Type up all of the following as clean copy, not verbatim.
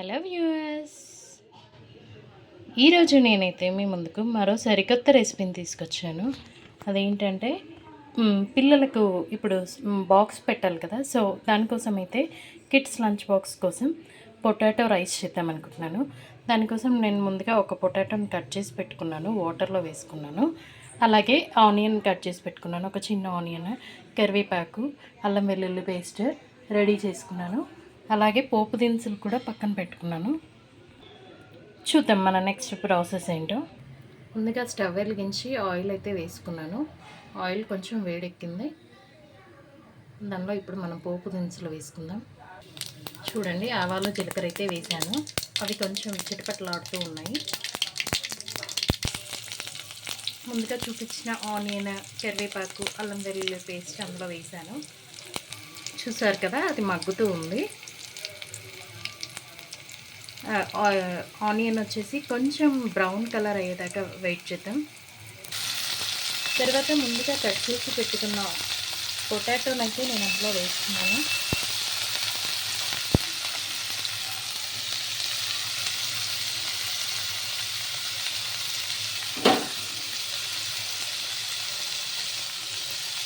Hello viewers, ఈరోజు నేనైతే మీ ముందుకు మరో సరికొత్త రెసిపీని తీసుకొచ్చాను. అదేంటంటే పిల్లలకు ఇప్పుడు బాక్స్ పెట్టాలి కదా. సో దానికోసం అయితే కిడ్స్ లంచ్ బాక్స్ కోసం పొటాటో రైస్ చేద్దాం అనుకుంటున్నాను. దానికోసం నేను ముందుగా ఒక పొటాటోని కట్ చేసి పెట్టుకున్నాను, వాటర్లో వేసుకున్నాను. అలాగే ఆనియన్ కట్ చేసి పెట్టుకున్నాను, ఒక చిన్న ఆనియన్, కరివేపాకు, అల్లం వెల్లుల్లి పేస్ట్ రెడీ చేసుకున్నాను. అలాగే పోపు దినుసులు కూడా పక్కన పెట్టుకున్నాను. చూద్దాం మన నెక్స్ట్ ప్రాసెస్ ఏంటో. ముందుగా స్టవ్ వెలిగించి ఆయిల్ అయితే వేసుకున్నాను. ఆయిల్ కొంచెం వేడెక్కింది. దానిలో ఇప్పుడు మనం పోపు దినుసులు వేసుకుందాం. చూడండి, ఆవాలు జీలకర్ర అయితే వేసాను. అవి కొంచెం చిటపటలాడుతూ ఉన్నాయి. ముందుగా చూపించిన ఆనియన్, కరివేపాకు, అల్లం వెల్లుల్లి పేస్ట్ అందులో వేసాను. చూసారు కదా, అది మగ్గుతూ ఉంది. ఆనియన్ వచ్చేసి కొంచెం బ్రౌన్ కలర్ అయ్యేదాకా వెయిట్ చేద్దాం. తర్వాత ముందుగా కట్ చేసి పెట్టుకున్న పొటాటోని అయితే నేను అందులో వేస్తున్నాను.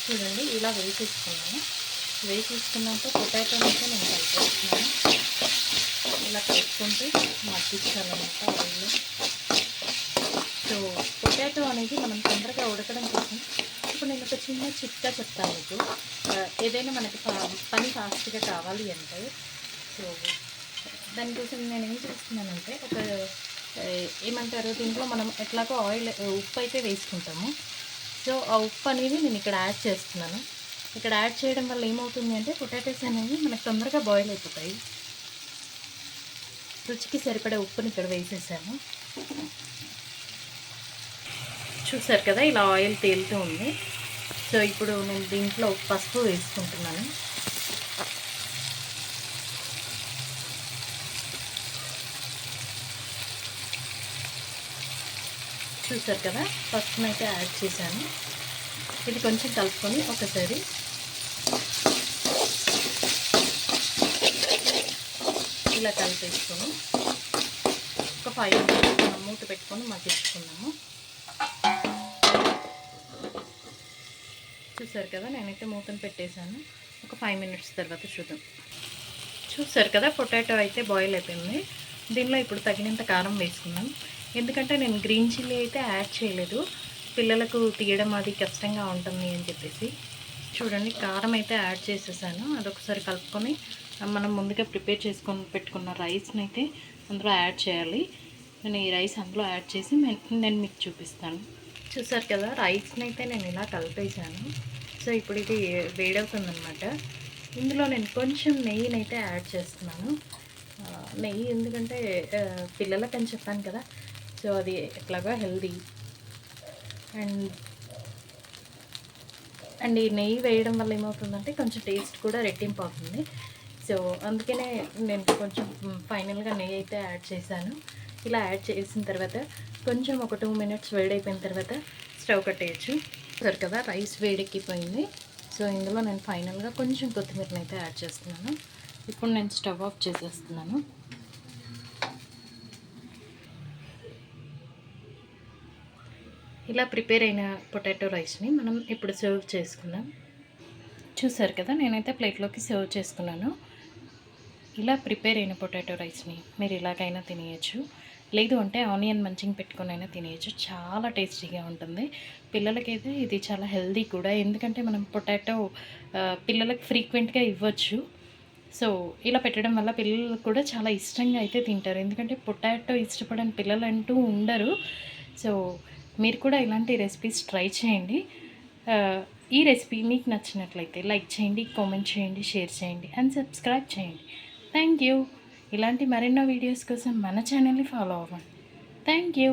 చూడండి, ఇలా వేసేసుకున్నాను. వేసేసుకున్నాక పొటాటోని అయితే నేను కలిపేస్తున్నాను. ఇలా కలుపుకుంటూ మగ్గించాలన్నమాట ఆయిల్లో. సో పొటాటో అనేది మనం తొందరగా ఉడకడం కోసం ఇప్పుడు నేను ఒక చిన్న చిట్కా చెప్తాను మీకు. ఏదైనా మనకి పని ఫాస్ట్గా కావాలి అంటే, సో దానికోసం నేను ఏం చేస్తున్నానంటే, ఏమంటారు, దీంట్లో మనం ఎట్లాగో ఉప్పు అయితే వేసుకుంటాము. సో ఆ ఉప్పు అనేది నేను ఇక్కడ యాడ్ చేస్తున్నాను. ఇక్కడ యాడ్ చేయడం వల్ల ఏమవుతుంది అంటే, పొటాటోస్ అనేవి మనకు తొందరగా బాయిల్ అయిపోతాయి. రుచికి సరిపడే ఉప్పుని ఇక్కడ వేసేసాను. చూసారు కదా, ఇలా ఆయిల్ తేలుతూ ఉంది. సో ఇప్పుడు నేను దీంట్లో పసుపు వేసుకుంటున్నాను. చూసారు కదా, పసుపుని అయితే యాడ్ చేశాను. ఇది కొంచెం కలుపుకొని ఒకసారి ఇలా కలిపేసుకొని ఒక 5 మినిట్స్ మనం మూత పెట్టుకొని మగ్గించుకున్నాము. చూసారు కదా, నేనైతే మూతను పెట్టేశాను. ఒక 5 మినిట్స్ తర్వాత చూద్దాం. చూసారు కదా, పొటాటో అయితే బాయిల్ అయిపోయింది. దీనిలో ఇప్పుడు తగినంత కారం వేసుకుందాం. ఎందుకంటే నేను గ్రీన్ చిల్లీ అయితే యాడ్ చేయలేదు, పిల్లలకు తీయడం అది కష్టంగా ఉంటుంది అని చెప్పేసి. చూడండి, కారం అయితే యాడ్ చేసేసాను. అదొకసారి కలుపుకొని మనం ముందుగా ప్రిపేర్ చేసుకొని పెట్టుకున్న రైస్ని అయితే అందులో యాడ్ చేయాలి. నేను ఈ రైస్ అందులో యాడ్ చేసి నేను మీకు చూపిస్తాను. చూసారు కదా, రైస్ని అయితే నేను ఇలా కలిపేసాను. సో ఇప్పుడు ఇది వేడవుతుందన్నమాట. ఇందులో నేను కొంచెం నెయ్యిని అయితే యాడ్ చేస్తున్నాను. నెయ్యి ఎందుకంటే పిల్లలకు అని చెప్పాను కదా, సో అది ఎట్లాగా హెల్దీ. అండ్ ఈ నెయ్యి వేయడం వల్ల ఏమవుతుందంటే కొంచెం టేస్ట్ కూడా రెట్టింపు అవుతుంది. సో అందుకనే నేను కొంచెం ఫైనల్గా నెయ్యి అయితే యాడ్ చేశాను. ఇలా యాడ్ చేసిన తర్వాత కొంచెం ఒక 2 మినిట్స్ వేడైపోయిన తర్వాత స్టవ్ కట్టేయచ్చు. సరే కదా, రైస్ వేడెక్కిపోయింది. సో ఇందులో నేను ఫైనల్గా కొంచెం కొత్తిమీరని అయితే యాడ్ చేస్తున్నాను. ఇప్పుడు నేను స్టవ్ ఆఫ్ చేసేస్తున్నాను. ఇలా ప్రిపేర్ అయిన పొటాటో రైస్ని మనం ఇప్పుడు సర్వ్ చేసుకుందాం. చూసారు కదా, నేనైతే ప్లేట్లోకి సర్వ్ చేసుకున్నాను. ఇలా ప్రిపేర్ అయిన పొటాటో రైస్ని మీరు ఇలాగైనా తినేయచ్చు, లేదు అంటే ఆనియన్ మంచింగ్ పెట్టుకొని అయినా తినేయచ్చు. చాలా టేస్టీగా ఉంటుంది. పిల్లలకైతే ఇది చాలా హెల్దీ కూడా, ఎందుకంటే మనం పొటాటో పిల్లలకు ఫ్రీక్వెంట్గా ఇవ్వచ్చు. సో ఇలా పెట్టడం వల్ల పిల్లలు కూడా చాలా ఇష్టంగా అయితే తింటారు, ఎందుకంటే పొటాటో ఇష్టపడని పిల్లలు అంటూ ఉండరు. సో మీరు కూడా ఇలాంటి రెసిపీస్ ట్రై చేయండి. ఈ రెసిపీ మీకు నచ్చినట్లయితే లైక్ చేయండి, కామెంట్ చేయండి, షేర్ చేయండి అండ్ సబ్స్క్రైబ్ చేయండి. Thank you. ఇలాంటి మరెన్నో వీడియోస్ కోసం మన ఛానల్ని ఫాలో అవ్వండి. Thank you.